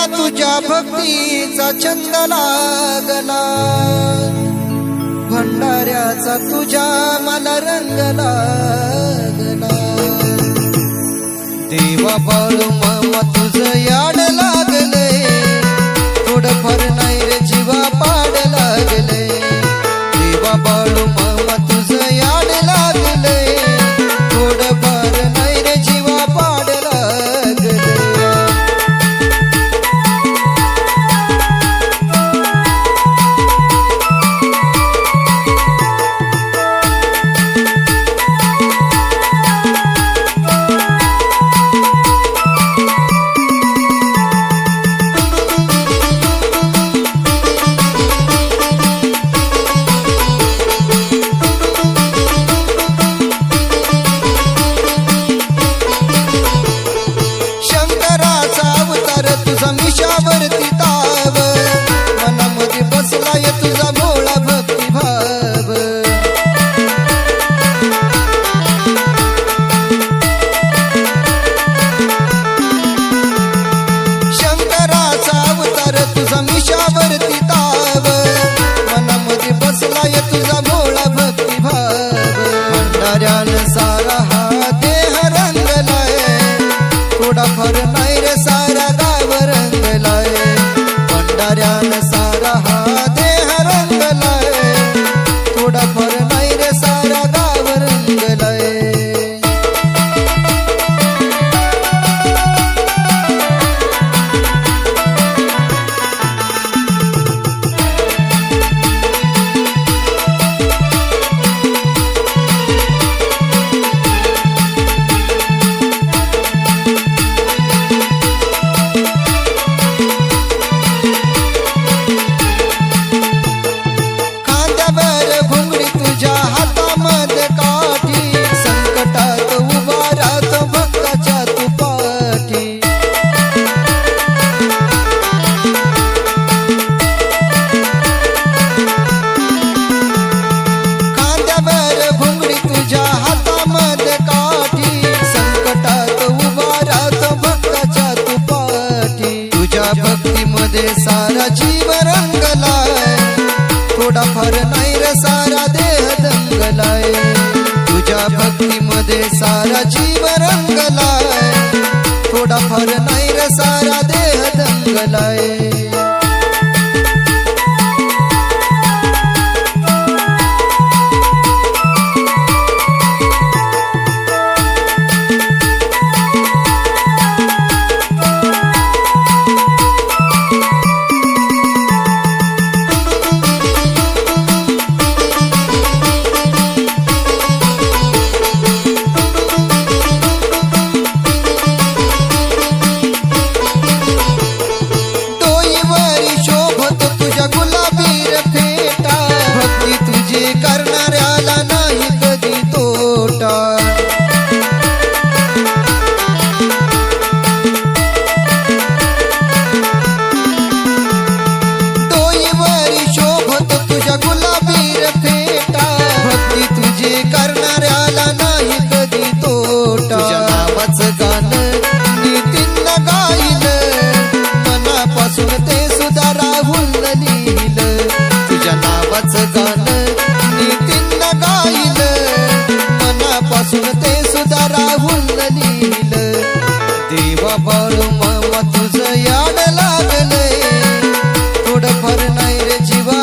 तुझ्या भक्तीचा छंद लागला, भंडाऱ्याचा तुझ्या मला रंग लागला. देवा बाळू मामा तुझं याड लागलंय, थोडंफार नाही रे जीवा पाड लागलंय. देवा बाळू मामा तुझं याड लागलंय, थोडंफार नाही रे जीवा पाड लागलंय. तुझा मिशावरती ताव, मनामध्ये बसलाय तुझा भोळा भक्तिभाव. शंकराचा अवतार तुझा मिशावरती ताव, मनामध्ये बसलाय तुझा भोळा भक्तिभाव. भंडाऱ्यानं सारा हा देह रंगलाय, थोडाफार नाही रे सारा गाव रंगलाय. भंडाऱ्यानं सारा हा देह रंगलाय, थोडाफार नाही रे सारा गाव रंगलाय. तुझ्या हातामध्ये काठी, संकटात उभा राहतो भक्ताच्या तू पाठी. खांद्यावर घुंगडी तुझ्या हातामध्ये काठी, संकटात उभा राहतो भक्ताच्या तू पाठी. तुझ्या भक्तीमध्ये सारा जीव रंगलाय, थोडाफार नाही रे सारा देह दंगलाय. तुझ्या भक्तीमध्ये सारा जीव रंगलाय, थोडाफार नाही रे सारा देह दंगलाय. करणाऱ्याला नाही कधी तोटा. डोईवरी शोभत तुझ्या गुलाबीर फेटा, भक्ती तुझी करणाऱ्याला नाही कधी तोटा. तुझ्या नावाचं गाणं नितीन गायलं, मनापासून ते सुद्धा राहुल लिहिलं. तुझ्या नावाचं गाणं नितीन गायलं, मनापासून ते सुद्धा राहुल लिहिलं. देवा बाळू मामा तुझं याड लागलंय, थोडंफार नाही रे जीवा